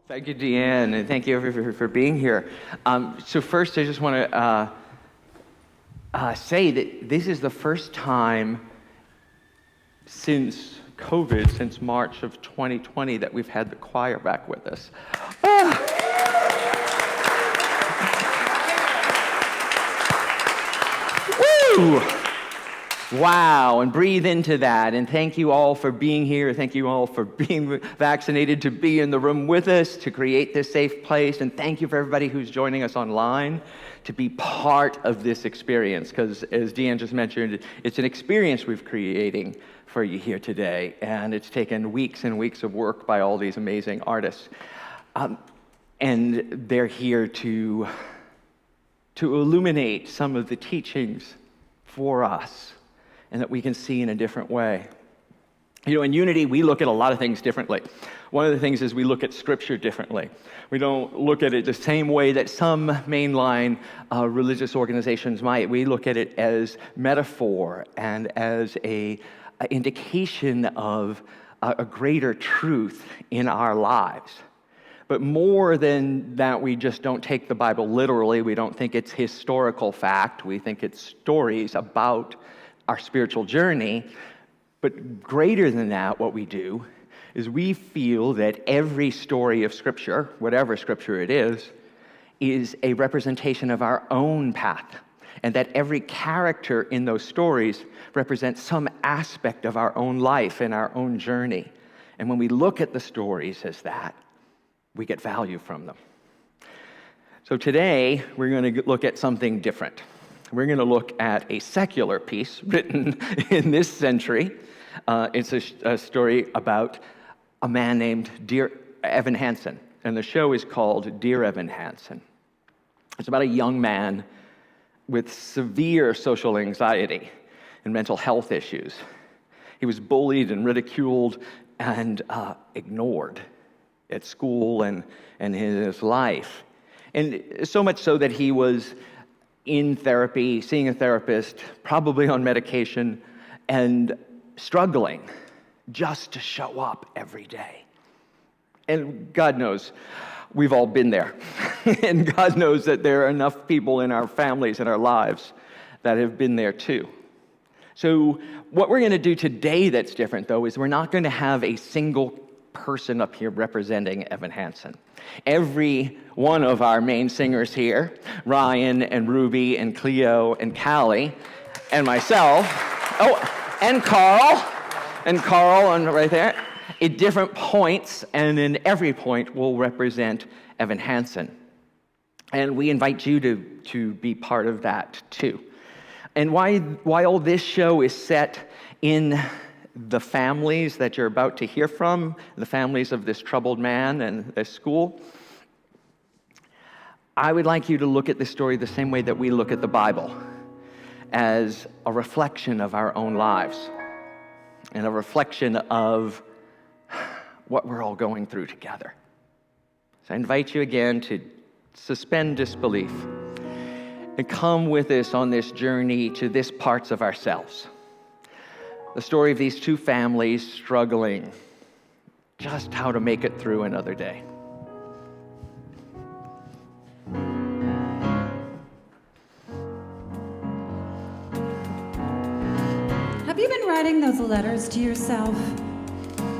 Thank you, Deanne, and thank you everyone for being here. So first, I just want to say that this is the first time since COVID, since March of 2020, that we've had the choir back with us. Woo! Wow, and breathe into that, and thank you all for being here. Thank you all for being vaccinated, to be in the room with us, to create this safe place, and thank you for everybody who's joining us online to be part of this experience, because as Deanne just mentioned, it's an experience we're creating for you here today, and it's taken weeks and weeks of work by all these amazing artists, and they're here to illuminate some of the teachings for us, and that we can see in a different way. You know, in Unity, we look at a lot of things differently. One of the things is we look at Scripture differently. We don't look at it the same way that some mainline religious organizations might. We look at it as metaphor and as an indication of a greater truth in our lives. But more than that, we just don't take the Bible literally. We don't think it's historical fact. We think it's stories about our spiritual journey. But greater than that, what we do is we feel that every story of Scripture, whatever Scripture it is a representation of our own path, and that every character in those stories represents some aspect of our own life and our own journey. And when we look at the stories as that, we get value from them. So today, we're going to look at something different. We're going to look at a secular piece written in this century. It's a story about a man named Evan Hansen, and the show is called Dear Evan Hansen. It's about a young man with severe social anxiety and mental health issues. He was bullied and ridiculed and ignored at school and in his life. And so much so that he was in therapy, seeing a therapist, probably on medication, and struggling just to show up every day. And God knows, we've all been there. And God knows that there are enough people in our families and our lives that have been there too. So what we're going to do today that's different, though, is we're not going to have a single person up here representing Evan Hansen. Every one of our main singers here, Ryan and Ruby and Cleo and Callie and myself, and Carl right there, at different points, and in every point will represent Evan Hansen. And we invite you to be part of that too. And while this show is set in the families that you're about to hear from, the families of this troubled man and this school, I would like you to look at this story the same way that we look at the Bible, as a reflection of our own lives and a reflection of what we're all going through together. So I invite you again to suspend disbelief and come with us on this journey to this parts of ourselves. The story of these two families struggling just how to make it through another day. Have you been writing those letters to yourself?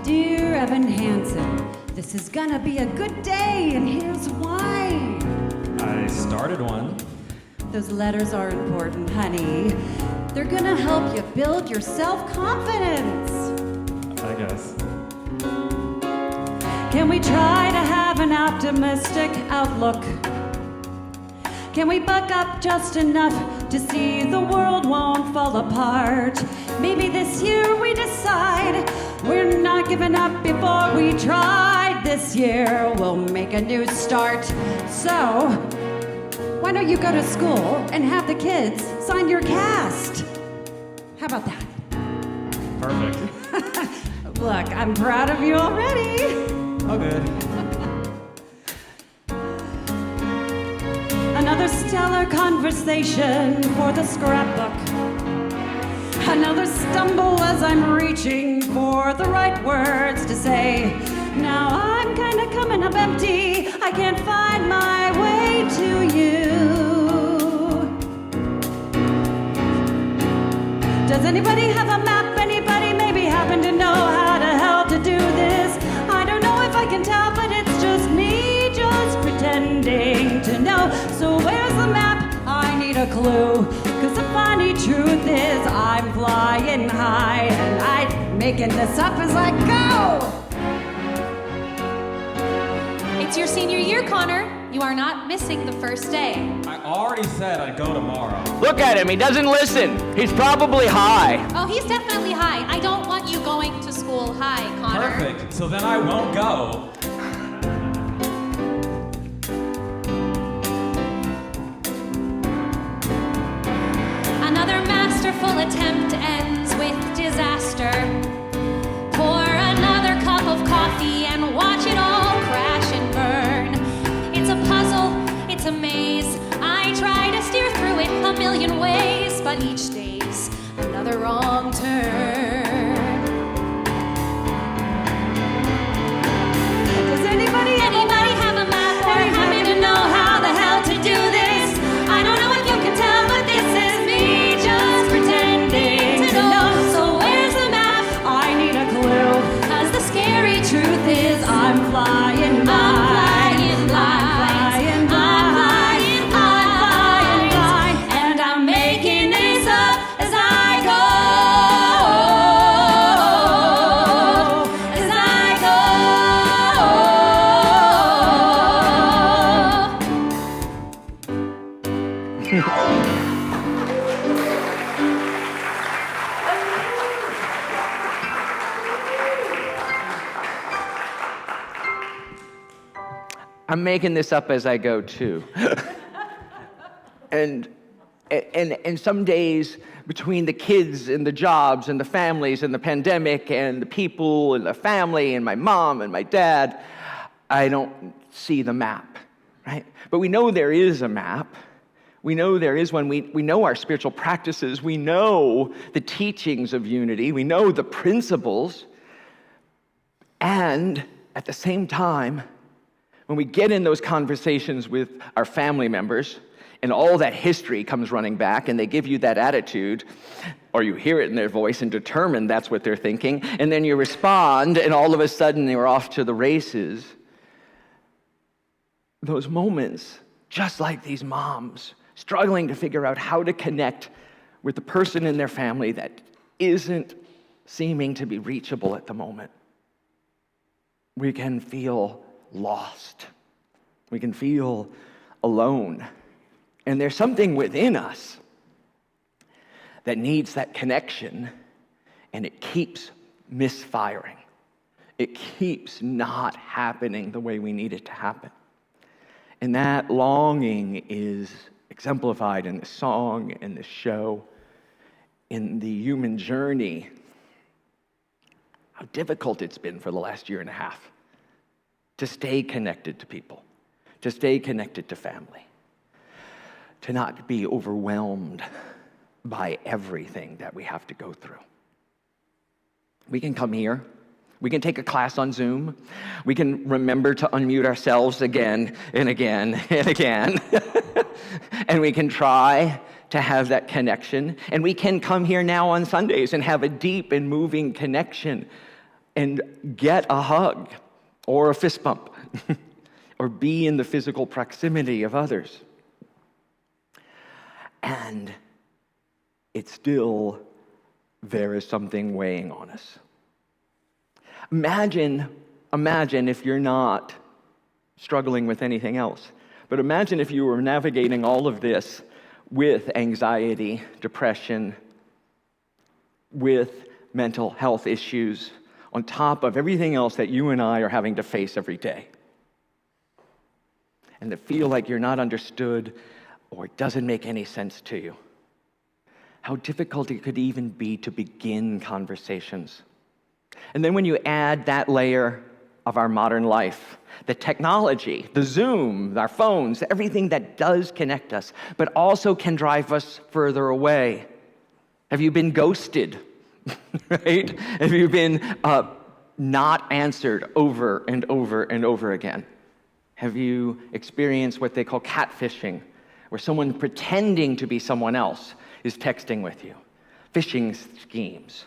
Dear Evan Hansen, this is gonna be a good day, and here's why. I started one. Those letters are important, honey. They're gonna help you build your self-confidence. I guess. Can we try to have an optimistic outlook? Can we buck up just enough to see the world won't fall apart? Maybe this year we decide we're not giving up before we try. This year we'll make a new start. So, why don't you go to school and have the kids sign your cast? How about that? Perfect. Look, I'm proud of you already. Oh, good. Another stellar conversation for the scrapbook. Another stumble as I'm reaching for the right words to say. Now I'm kinda coming I'm empty. I can't find my way to you. Does anybody have a map? Anybody maybe happen to know how the hell to do this? I don't know if I can tell, but it's just me just pretending to know. So where's the map? I need a clue. Cause the funny truth is I'm flying high and I'm making this up as I go. It's your senior year, Connor. You are not missing the first day. I already said I'd go tomorrow. Look at him, he doesn't listen. He's probably high. Oh, he's definitely high. I don't want you going to school high, Connor. Perfect. So then I won't go. Another masterful attempt ends with disaster. Pour another cup of coffee and watch it all crash and burn. It's a puzzle, it's a maze. I try to steer through it a million ways, but each day's another wrong turn. Does anybody have a map or happen to know how the hell to do this? I don't know if you can tell, but this is me just pretending to know. So where's the map? I need a clue. Cause the scary truth is I'm flying high. and I'm making this up as I go. As I go. I'm making this up as I go too. and some days between the kids and the jobs and the families and the pandemic and the people and the family and my mom and my dad, I don't see the map, right? But we know there is a map. We know there is one. We know our spiritual practices. We know the teachings of unity. We know the principles. And at the same time, when we get in those conversations with our family members and all that history comes running back and they give you that attitude, or you hear it in their voice and determine that's what they're thinking, and then you respond and all of a sudden you're off to the races. Those moments, just like these moms, struggling to figure out how to connect with the person in their family that isn't seeming to be reachable at the moment, we can feel lost. We can feel alone. And there's something within us that needs that connection, and it keeps misfiring. It keeps not happening the way we need it to happen. And that longing is exemplified in the song, in the show, in the human journey. How difficult it's been for the last year and a half to stay connected to people, to stay connected to family, to not be overwhelmed by everything that we have to go through. We can come here. We can take a class on Zoom. We can remember to unmute ourselves again and again and again. And we can try to have that connection. And we can come here now on Sundays and have a deep and moving connection and get a hug or a fist bump or be in the physical proximity of others. And it's still, there is something weighing on us. Imagine if you're not struggling with anything else, but imagine if you were navigating all of this with anxiety, depression, with mental health issues, on top of everything else that you and I are having to face every day. And to feel like you're not understood or it doesn't make any sense to you. How difficult it could even be to begin conversations. And then when you add that layer of our modern life, the technology, the Zoom, our phones, everything that does connect us, but also can drive us further away. Have you been ghosted? Right? Have you been not answered over and over and over again? Have you experienced what they call catfishing, where someone pretending to be someone else is texting with you? Phishing schemes.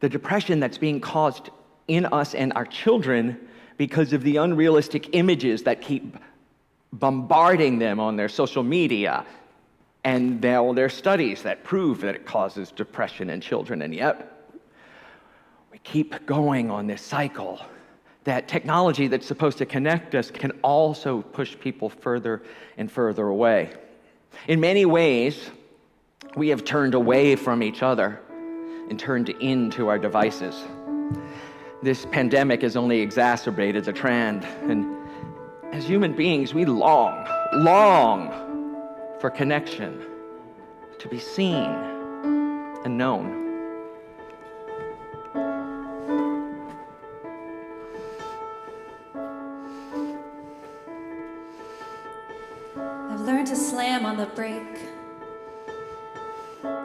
The depression that's being caused in us and our children because of the unrealistic images that keep bombarding them on their social media, and all their studies that prove that it causes depression in children, and yet we keep going on this cycle. That technology that's supposed to connect us can also push people further and further away. In many ways, we have turned away from each other and turned into our devices. This pandemic has only exacerbated the trend, and as human beings, we long for connection, to be seen and known. I've learned to slam on the brake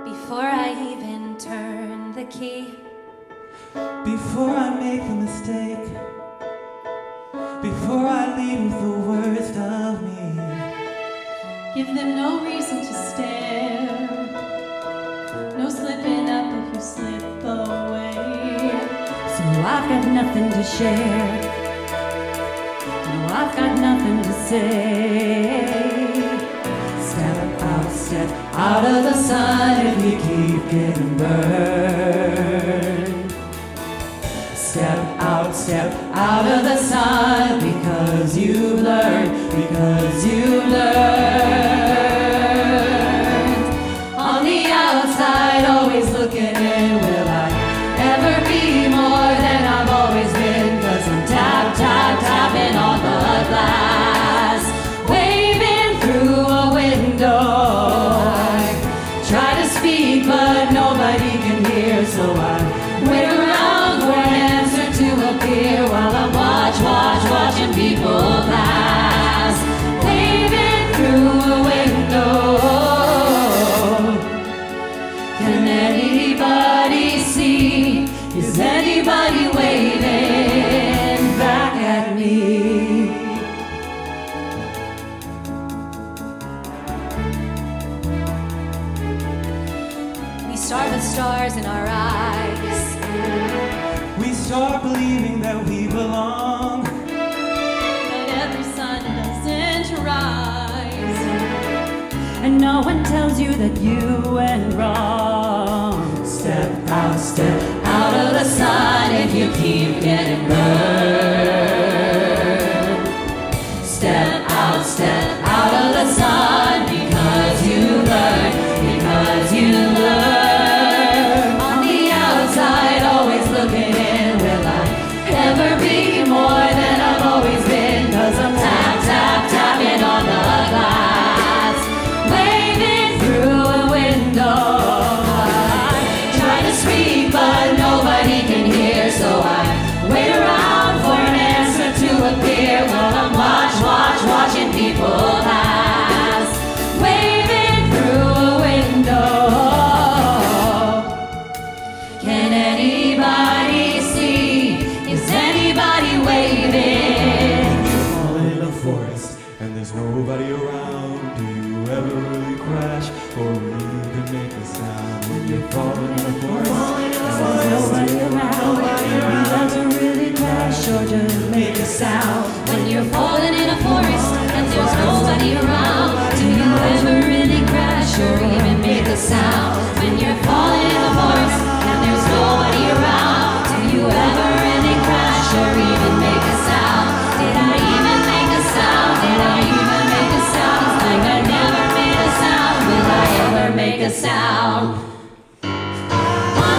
before I even turn the key. Before I make a mistake, before I leave with the worst of me, Give them no reason to stare. No slipping up if you slip away. So I've got nothing to share. No, I've got nothing to say. Step out of the sun if you keep getting burned. Step out of the sun because you've learned, On the outside, always looking in, will I ever be more than I've always been? 'Cause I'm tapping on the glass, waving through a window. I try to speak, but nobody can hear, so I wait around for an answer to appear while I'm watching people pass, waving through a window. Can anybody see? Is anybody waving back at me? We start with stars in our eyes. we start believing that we belong. But every sun doesn't rise, and no one tells you that you went wrong. Step Out of the sun if you keep getting burned. Step out of the sun because you learn. On the outside, always looking in, will I ever be more than I've always been? 'Cause I'm tapping on the glass, waving through a window. I try to speak, but nobody can hear, so I wait around for an answer to appear while I'm watching people pass, waving through a window. Can anybody see? Is anybody waving? falling in a forest and there's nobody around. Do you ever really crash or even make a sound when you're falling in a forest? Nobody around. You ever really crash or just make a sound? When you're falling in a forest and there's nobody around, do you ever really crash or even make a sound? When you're falling in a forest and there's nobody around, do you ever really crash or even make a sound? Did I even make a sound? Did I even make a sound? It's like I never made a sound. Will I ever make a sound? On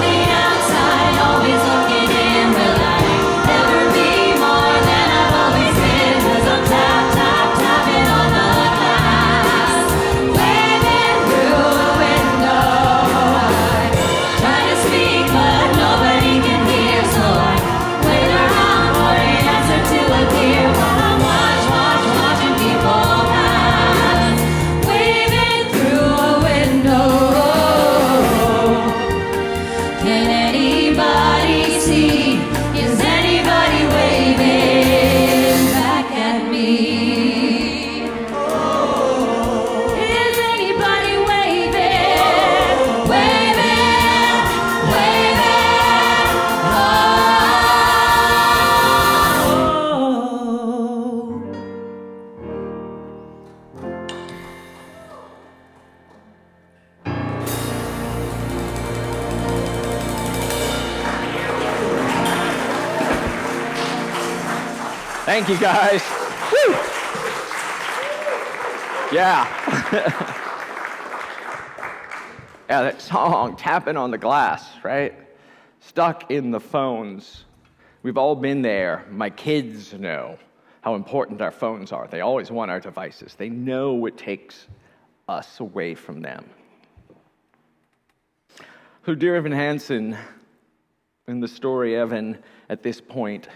Thank you, guys. Woo! Yeah. Yeah, that song, Tapping on the Glass, right? Stuck in the phones. We've all been there. My kids know how important our phones are. They always want our devices. They know what takes us away from them. So dear Evan Hansen, in the story, Evan, at this point,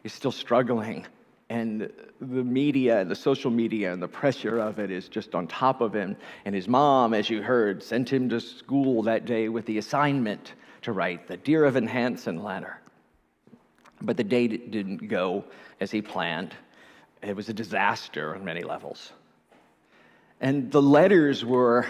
is still struggling. And the media, the social media, and the pressure of it is just on top of him. And his mom, as you heard, sent him to school that day with the assignment to write the Dear Evan Hansen letter. But the day didn't go as he planned. It was a disaster on many levels. And the letters were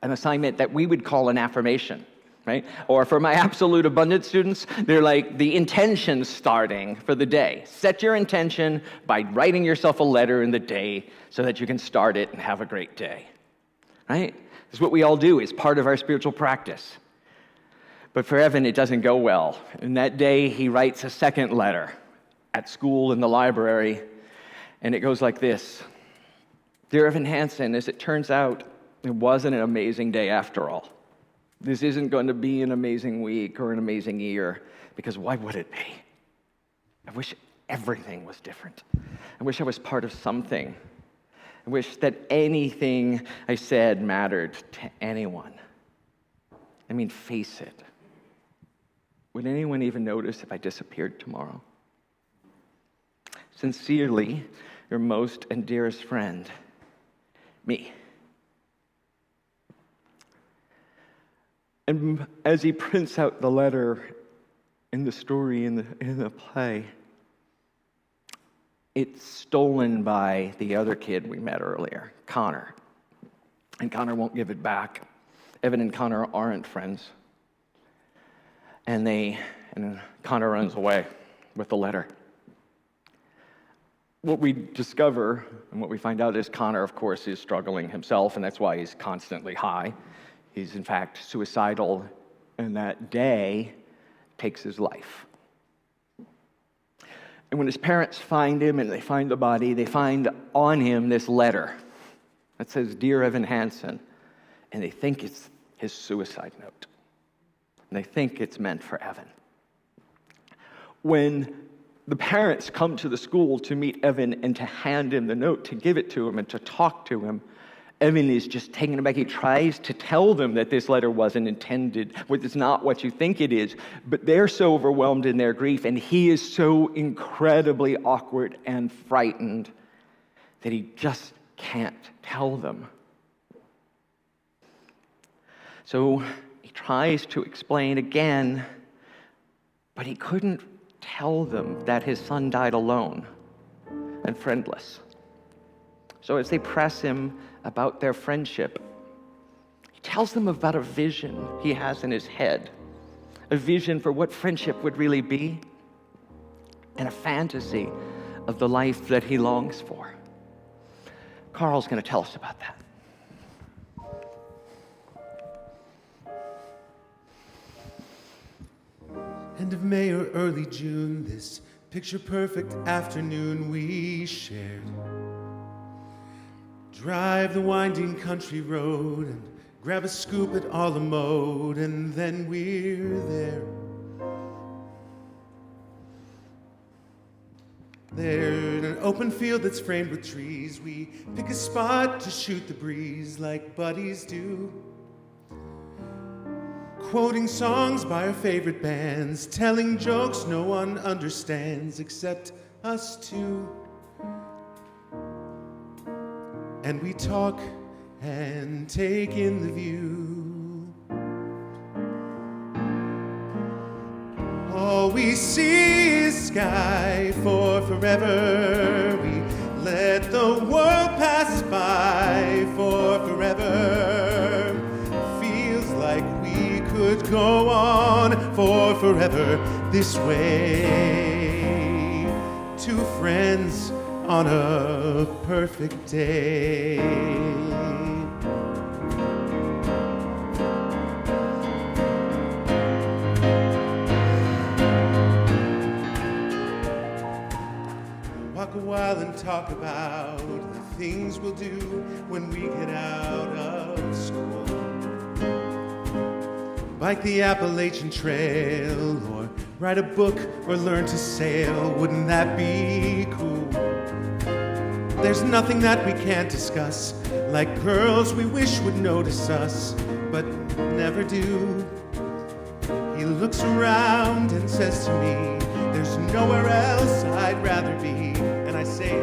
an assignment that we would call an affirmation, right? Or for my absolute abundance students, they're like the intention starting for the day. Set your intention by writing yourself a letter in the day so that you can start it and have a great day, right? It's what we all do. It's part of our spiritual practice. But for Evan, it doesn't go well. And that day, he writes a second letter at school in the library, and it goes like this. Dear Evan Hansen, as it turns out, it wasn't an amazing day after all. This isn't going to be an amazing week or an amazing year, because why would it be? I wish everything was different. I wish I was part of something. I wish that anything I said mattered to anyone. I mean, face it. Would anyone even notice if I disappeared tomorrow? Sincerely, your most and dearest friend, me. And as he prints out the letter in the story, in the play, it's stolen by the other kid we met earlier, Connor. And Connor won't give it back. Evan and Connor aren't friends. And Connor runs away with the letter. What we discover and what we find out is Connor, of course, is struggling himself, and that's why he's constantly high. He's, in fact, suicidal, and that day takes his life. And when his parents find him and they find the body, they find on him this letter that says, Dear Evan Hansen, and they think it's his suicide note. And they think it's meant for Evan. When the parents come to the school to meet Evan and to hand him the note, to give it to him and to talk to him, Evan is just taken aback. He tries to tell them that this letter wasn't intended, it's not what you think it is, but they're so overwhelmed in their grief, and he is so incredibly awkward and frightened that he just can't tell them. So he tries to explain again, but he couldn't tell them that his son died alone and friendless. So as they press him about their friendship, he tells them about a vision he has in his head, a vision for what friendship would really be, and a fantasy of the life that he longs for. Carl's going to tell us about that. End of May or early June, this picture-perfect afternoon we shared. Drive the winding country road and grab a scoop at a la mode, and then we're there. There's an open field that's framed with trees. We pick a spot to shoot the breeze like buddies do. Quoting songs by our favorite bands, telling jokes no one understands except us two. And we talk and take in the view. All we see is sky for forever. We let the world pass by for forever. Feels like we could go on for forever this way. Two friends on a perfect day. talk a while and talk about the things we'll do when we get out of school. Bike the Appalachian Trail, or write a book, or learn to sail. Wouldn't that be cool? There's nothing that we can't discuss, like girls we wish would notice us, but never do. He looks around and says to me, there's nowhere else I'd rather be. And I say,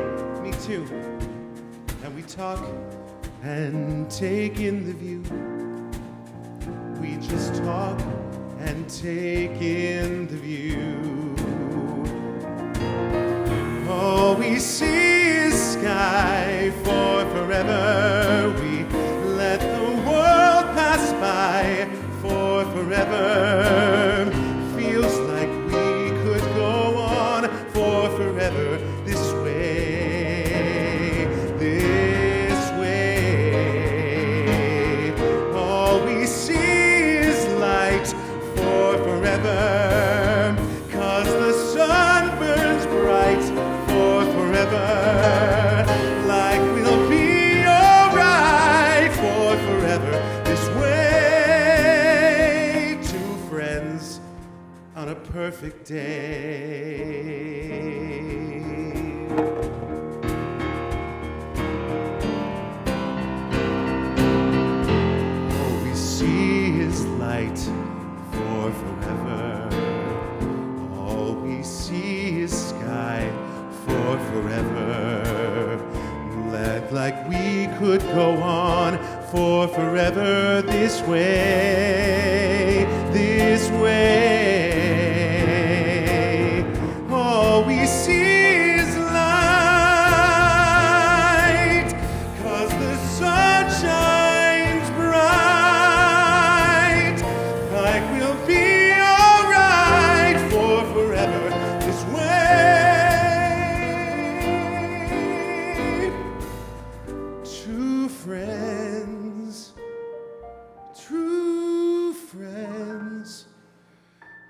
me too. And we talk and take in the view. We just talk and take in the view. All we see is sky for forever. We let the world pass by for forever. Feels like we could go on for forever this way, this way. All we see is light for forever, 'cause the sun burns bright for forever. Like we'll be alright for forever this way. Two friends on a perfect day. All we see is light for forever. All we see is sky for forever. Like we could go on for forever this way, this way. All we see is light, 'cause the sun shines bright. Like we'll be alright for forever this way. True friends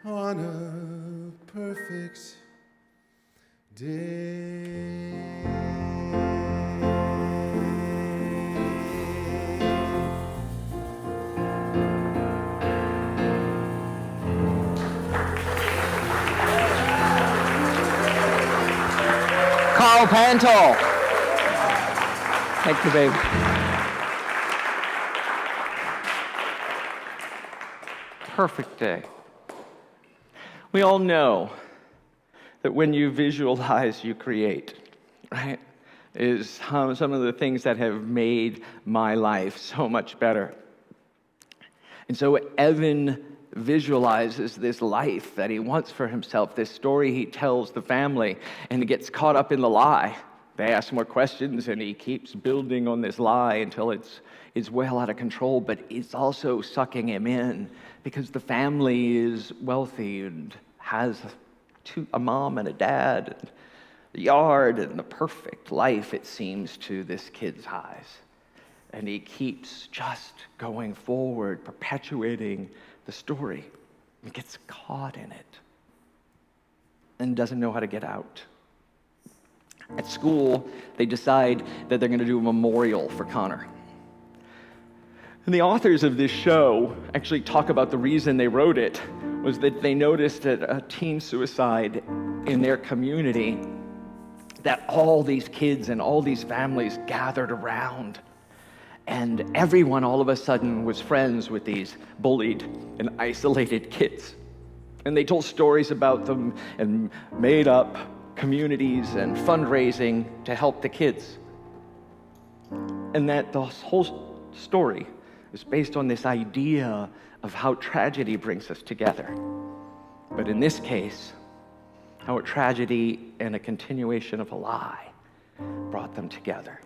on a perfect day. Carl Pantel. Thank you, babe. Perfect day. We all know that when you visualize, you create, right? Is some of the things that have made my life so much better. And so Evan visualizes this life that he wants for himself, this story he tells the family, and he gets caught up in the lie. They ask more questions, and he keeps building on this lie until it's well out of control, but it's also sucking him in because the family is wealthy and has a mom and a dad, and the yard, and the perfect life, it seems, to this kid's eyes. And he keeps just going forward, perpetuating the story. He gets caught in it and doesn't know how to get out. At school, they decide that they're going to do a memorial for Connor. And the authors of this show actually talk about the reason they wrote it was that they noticed that a teen suicide in their community, that all these kids and all these families gathered around. And everyone all of a sudden was friends with these bullied and isolated kids. And they told stories about them and made up communities and fundraising to help the kids. And that the whole story is based on this idea of how tragedy brings us together. But in this case, how a tragedy and a continuation of a lie brought them together.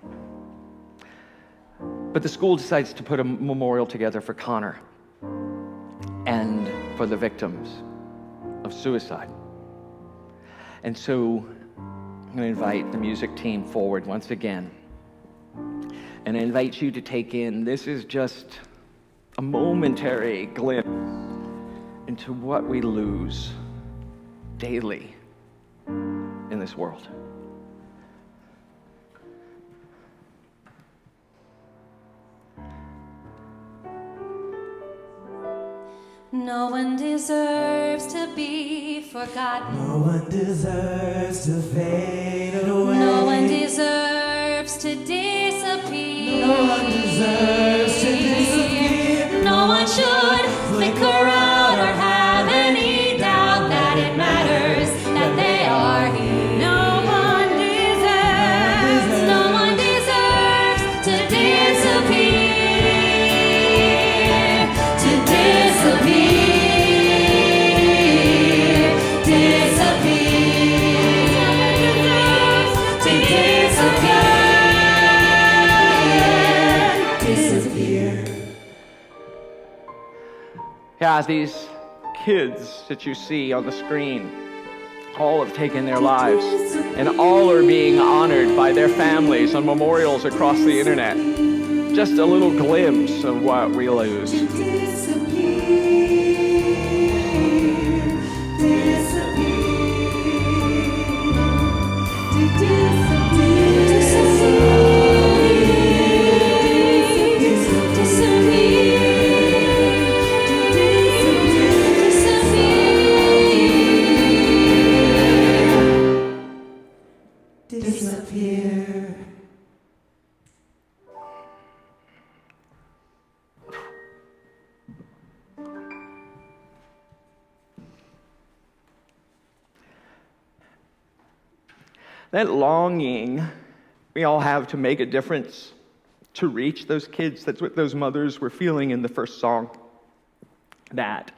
But the school decides to put a memorial together for Connor and for the victims of suicide. And so I'm going to invite the music team forward once again. And I invite you to take in, this is just a momentary glimpse into what we lose daily in this world. No one deserves to be forgotten. No one deserves to fade away. No one deserves to disappear. No one deserves to disappear. No one should flicker out or have any doubt that it matters that they are here. No one deserves to disappear. To disappear. Disappear. To disappear. Disappear. Yeah, these kids that you see on the screen, all have taken their lives, and all are being honored by their families on memorials across the internet. Just a little glimpse of what we lose. Disappear. That longing we all have to make a difference, to reach those kids, that's what those mothers were feeling in the first song. That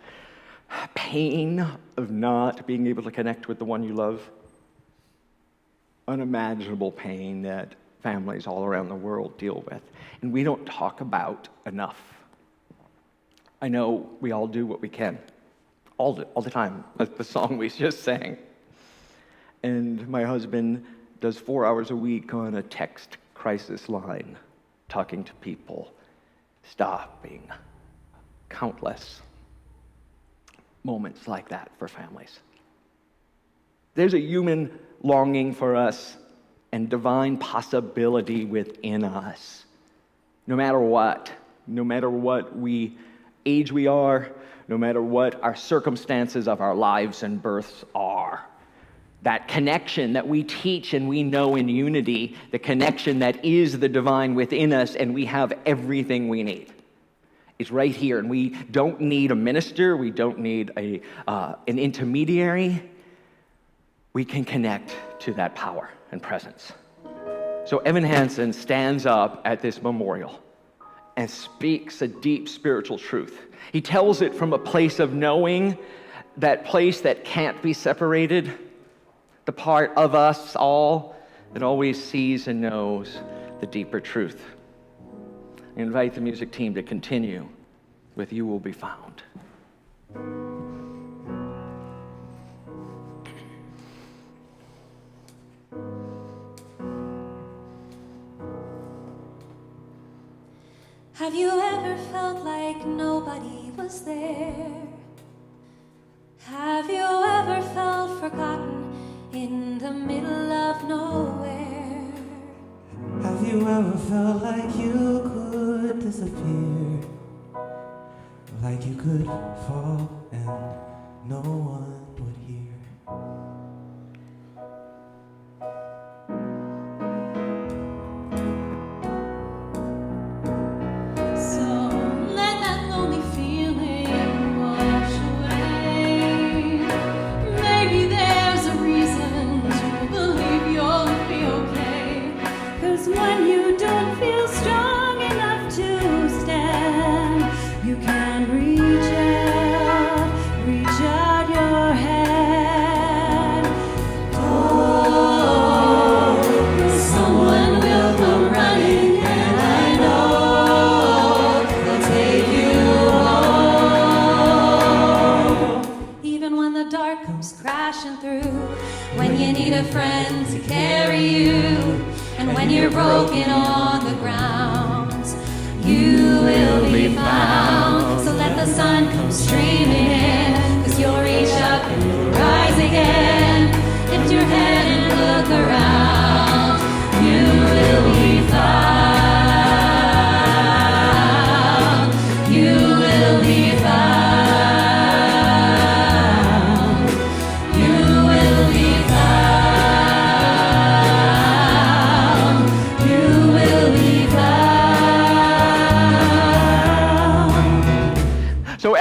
pain of not being able to connect with the one you love. Unimaginable pain that families all around the world deal with, and we don't talk about enough. I know we all do what we can, all the time, like the song we just sang. And my husband does 4 hours a week on a text crisis line, talking to people, stopping countless moments like that for families. There's a human longing for us and divine possibility within us. No matter what age we are, no matter what our circumstances of our lives and births are. That connection that we teach and we know in unity, the connection that is the divine within us, and we have everything we need. It's right here, and we don't need a minister, we don't need an intermediary. We can connect to that power and presence. So Evan Hansen stands up at this memorial and speaks a deep spiritual truth. He tells it from a place of knowing, that place that can't be separated, the part of us all that always sees and knows the deeper truth. I invite the music team to continue with You Will Be Found. Have you ever felt like nobody was there? Have you ever felt forgotten in the middle of nowhere? Have you ever felt like you could disappear? Like you could fall and no one would hear? When you don't feel strong enough to stand, you can reach out your hand. Oh, someone will come running, and I know they'll take you home. Even when the dark comes crashing through, when you need a friend to carry you, and when you're broken on the ground, you will be found. So let the sun come streaming in, 'cause you'll reach up and you'll rise again. Lift your head and look around. You will be found. You will be found.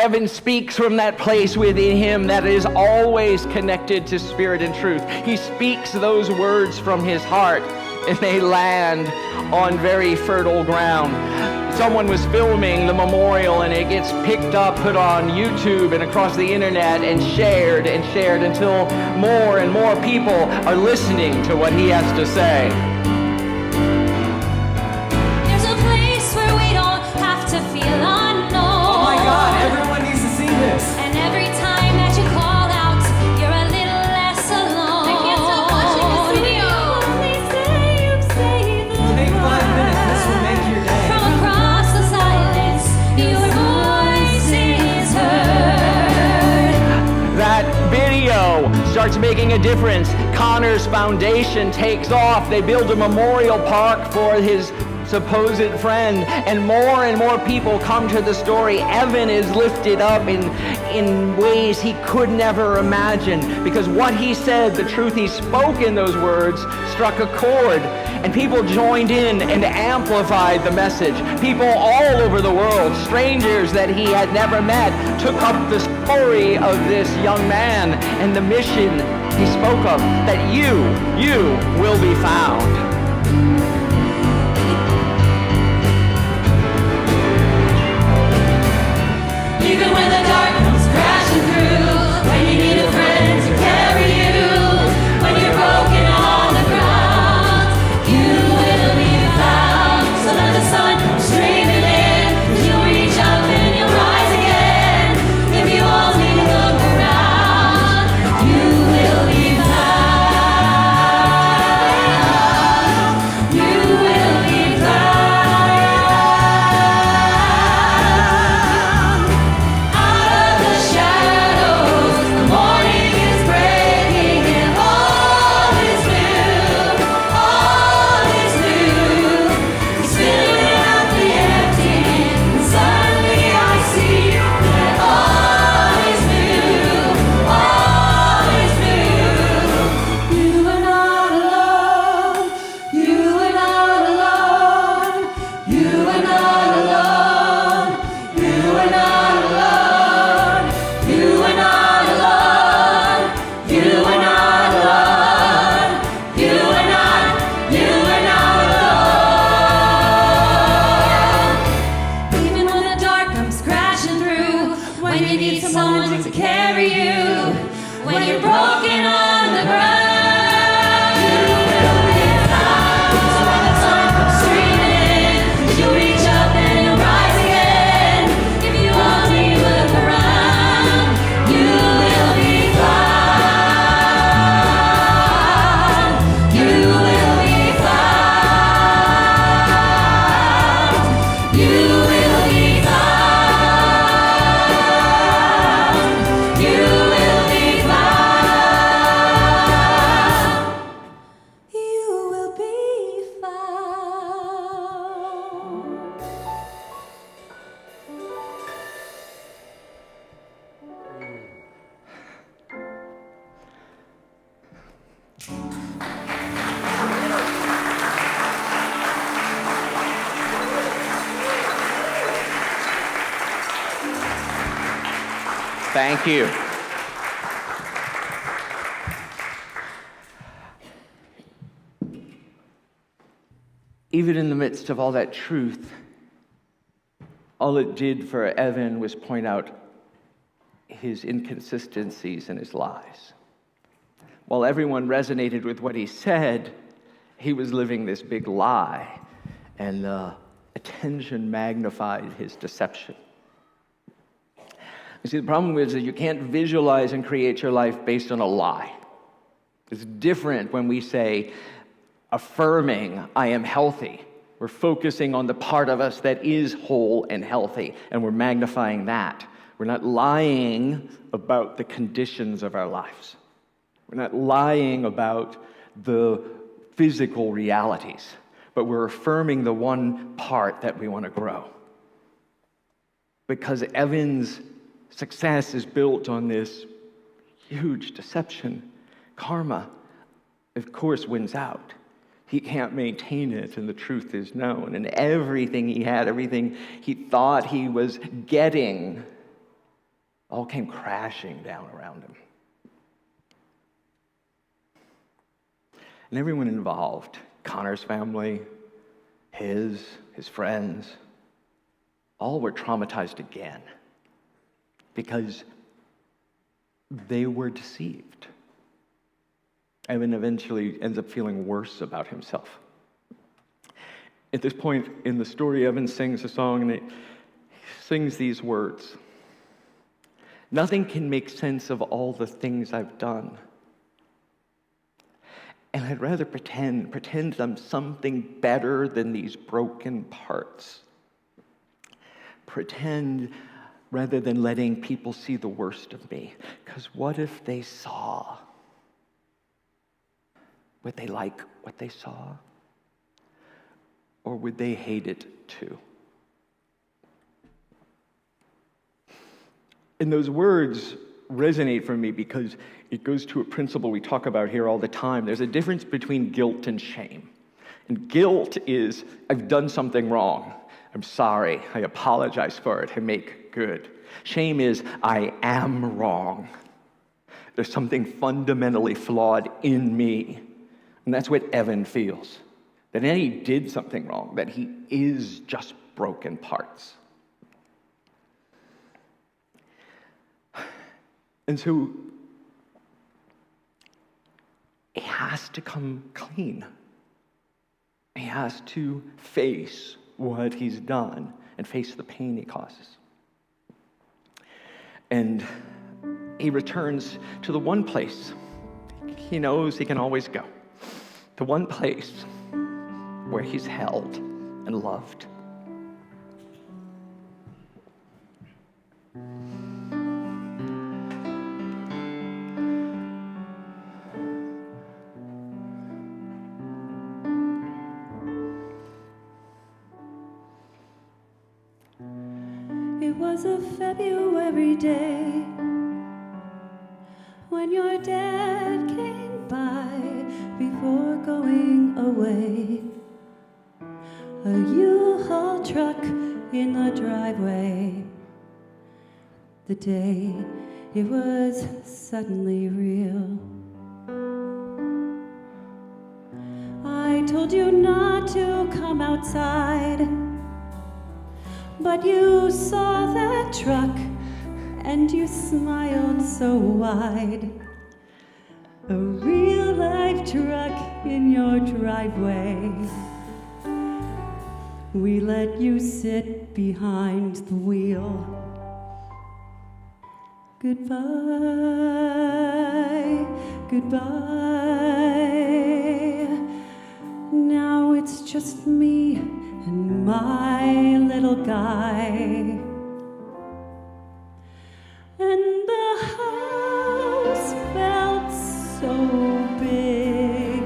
Evan speaks from that place within him that is always connected to spirit and truth. He speaks those words from his heart, and they land on very fertile ground. Someone was filming the memorial, and it gets picked up, put on YouTube and across the internet, and shared until more and more people are listening to what he has to say. There's a place where we don't have to feel unknown. Oh my God, everyone needs to see this. And every time that you call out, you're a little less alone. I can't stop watching this video. Please say you've saved the Take 5 minutes, this will make your day. From across the silence, your voice is heard. That video starts making a difference. Connor's foundation takes off. They build a memorial park for his supposed friend, and more people come to the story. Evan is lifted up in ways he could never imagine, because what he said, the truth he spoke in those words, struck a chord, and people joined in and amplified the message. People all over the world, strangers that he had never met, took up the story of this young man and the mission he spoke of, that you will be found. Even when the dark comes crashing through, when you need a friend to carry you, when you're broken on the ground, you will be found. So let the sun come streaming in, you'll reach up and you'll rise again. If you only look around, you will be found. You will be found. Thank you. Even in the midst of all that truth, all it did for Evan was point out his inconsistencies and his lies. While everyone resonated with what he said, he was living this big lie, and the attention magnified his deception. You see, the problem is that you can't visualize and create your life based on a lie. It's different when we say, affirming, I am healthy. We're focusing on the part of us that is whole and healthy, and we're magnifying that. We're not lying about the conditions of our lives. We're not lying about the physical realities, but we're affirming the one part that we want to grow. Because Evan's success is built on this huge deception. Karma, of course, wins out. He can't maintain it, and the truth is known. And everything he had, everything he thought he was getting, all came crashing down around him. And everyone involved, Connor's family, his friends, all were traumatized again because they were deceived. Evan eventually ends up feeling worse about himself. At this point in the story, Evan sings a song and he sings these words. Nothing can make sense of all the things I've done. And I'd rather pretend I'm something better than these broken parts. Pretend rather than letting people see the worst of me. Because what if they saw? Would they like what they saw? Or would they hate it too? And those words resonate for me because it goes to a principle we talk about here all the time. There's a difference between guilt and shame. And guilt is, I've done something wrong. I'm sorry. I apologize for it. I make good. Shame is, I am wrong. There's something fundamentally flawed in me. And that's what Evan feels. That he did something wrong, that he is just broken parts. And so he has to come clean. He has to face what he's done and face the pain he causes. And he returns to the one place he knows he can always go. The one place where he's held and loved. It was a February day when your dad came by before going away. A U-Haul truck in the driveway. The day it was suddenly real. I told you not to come outside, but you saw that truck and you smiled so wide. A real-life truck in your driveway. We let you sit behind the wheel. Goodbye, goodbye. Now it's just me and my little guy. And the house felt so big,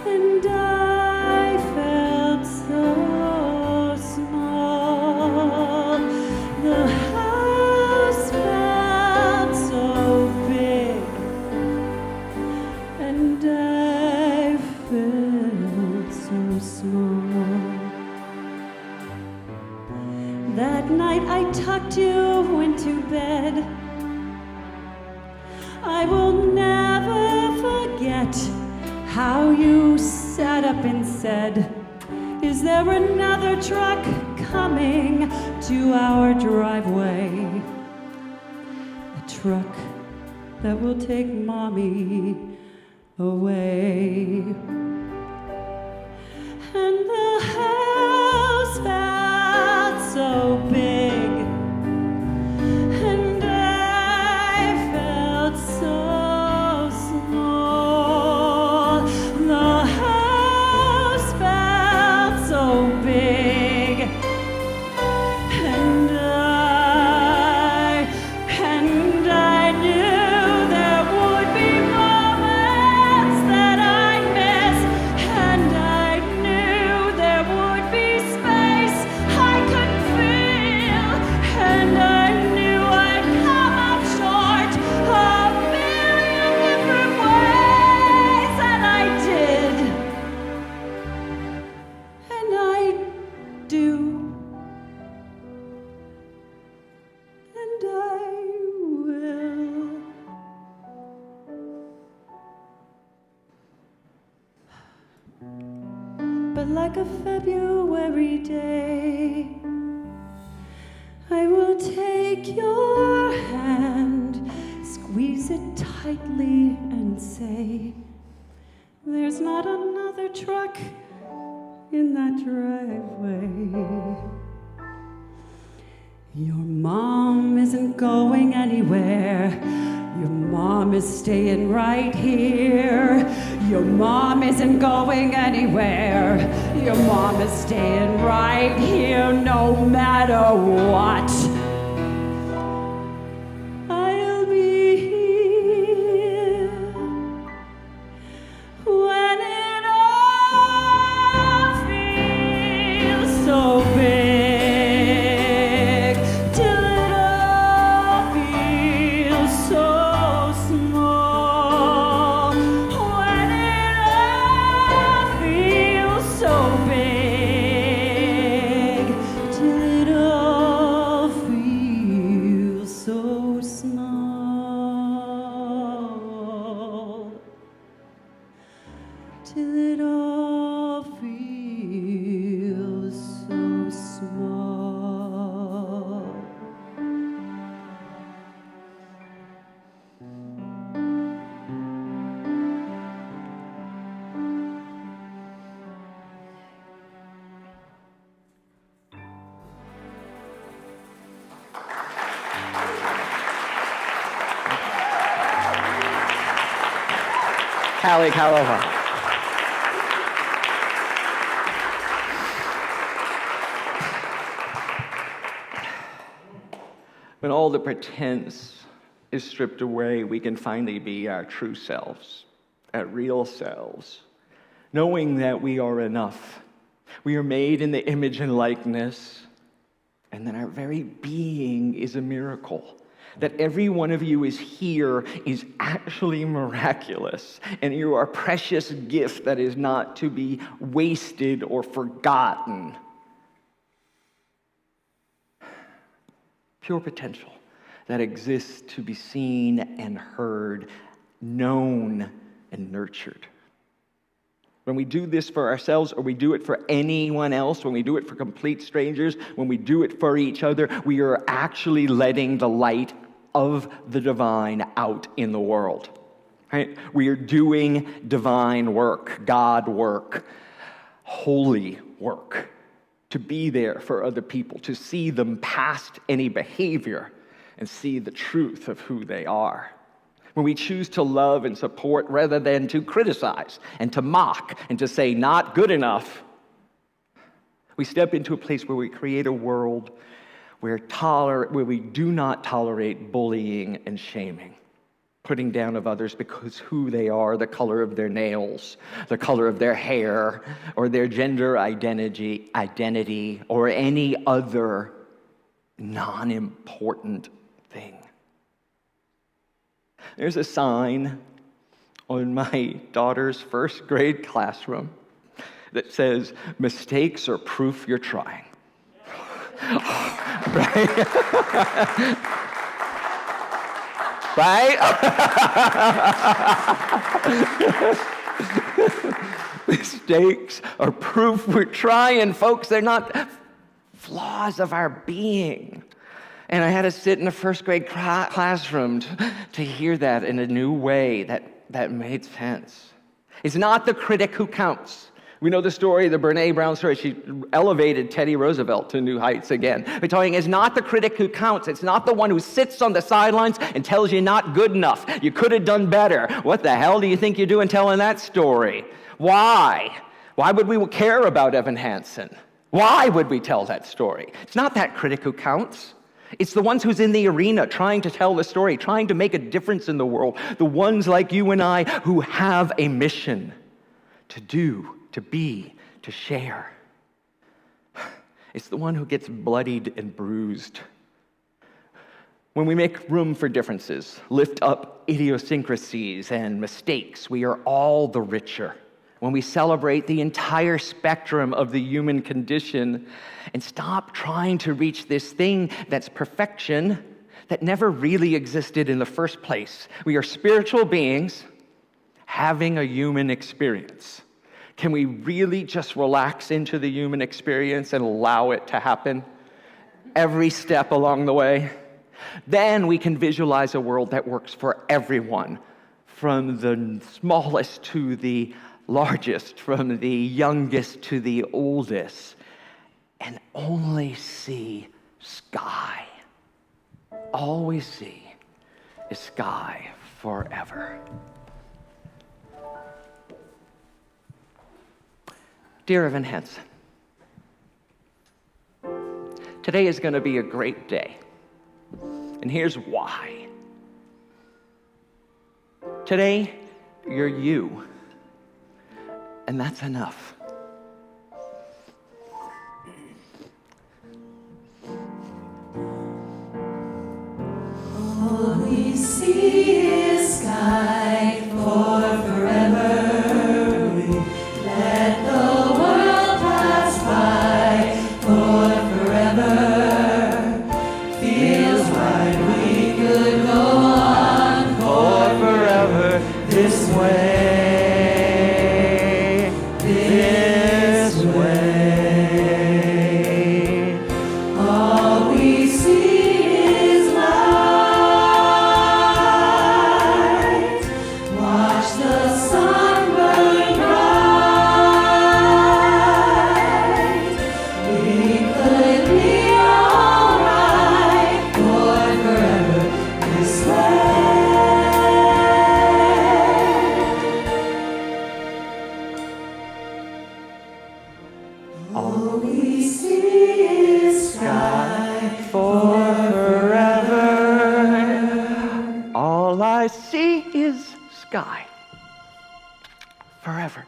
and I felt so small. The house felt so big, and I felt so small. That night I tucked you into bed. I will never forget how you sat up and said, is there another truck coming to our driveway? A truck that will take Mommy away. And the house felt so big, and I felt so small. The house felt so big, and I knew there would be moments that I'd miss, and I knew there like a February day. I will take your hand, squeeze it tightly and say, there's not another truck in that driveway. Your mom isn't going anywhere. Your mom is staying right here. Your mom isn't going anywhere. Your mom is staying right here no matter what. I'll be here when it all feels so big, till it all feels so small. When it all feels so big, till it all feels so small. Till it all feels so small. Hallie Kalova. When all the pretense is stripped away, we can finally be our true selves, our real selves, knowing that we are enough. We are made in the image and likeness, and that our very being is a miracle. That every one of you is here is actually miraculous, and you are a precious gift that is not to be wasted or forgotten. Pure potential that exists to be seen and heard, known and nurtured. When we do this for ourselves, or we do it for anyone else, when we do it for complete strangers, when we do it for each other, we are actually letting the light of the divine out in the world. Right? We are doing divine work, God work, holy work, to be there for other people, to see them past any behavior and see the truth of who they are. When we choose to love and support rather than to criticize and to mock and to say, not good enough, we step into a place where we create a world where we do not tolerate bullying and shaming, putting down of others because who they are, the color of their nails, the color of their hair, or their gender identity, or any other non-important thing. There's a sign on my daughter's first grade classroom that says, mistakes are proof you're trying. Right? Right? Mistakes are proof we're trying, folks. They're not flaws of our being. And I had to sit in a first grade classroom to hear that in a new way that made sense. It's not the critic who counts. We know the story, the Brene Brown story. She elevated Teddy Roosevelt to new heights again. We're talking, it's not the critic who counts. It's not the one who sits on the sidelines and tells you not good enough. You could have done better. What the hell do you think you're doing telling that story? Why? Why would we care about Evan Hansen? Why would we tell that story? It's not that critic who counts. It's the ones who's in the arena trying to tell the story, trying to make a difference in the world. The ones like you and I who have a mission to do, to be, to share. It's the one who gets bloodied and bruised. When we make room for differences, lift up idiosyncrasies and mistakes, we are all the richer. When we celebrate the entire spectrum of the human condition and stop trying to reach this thing that's perfection that never really existed in the first place. We are spiritual beings having a human experience. Can we really just relax into the human experience and allow it to happen every step along the way? Then we can visualize a world that works for everyone, from the smallest to the largest, from the youngest to the oldest, and only see sky. All we see is sky forever. Dear Evan Hansen, today is going to be a great day. And here's why. Today, you're you. And that's enough. All we see is sky for forever. We let the world pass by for forever. Feels right, we could go on for forever this way. This way. All we see is light. Watch the sun burn bright. We could be alright for forever this way. All we see is sky for forever. All I see is sky forever.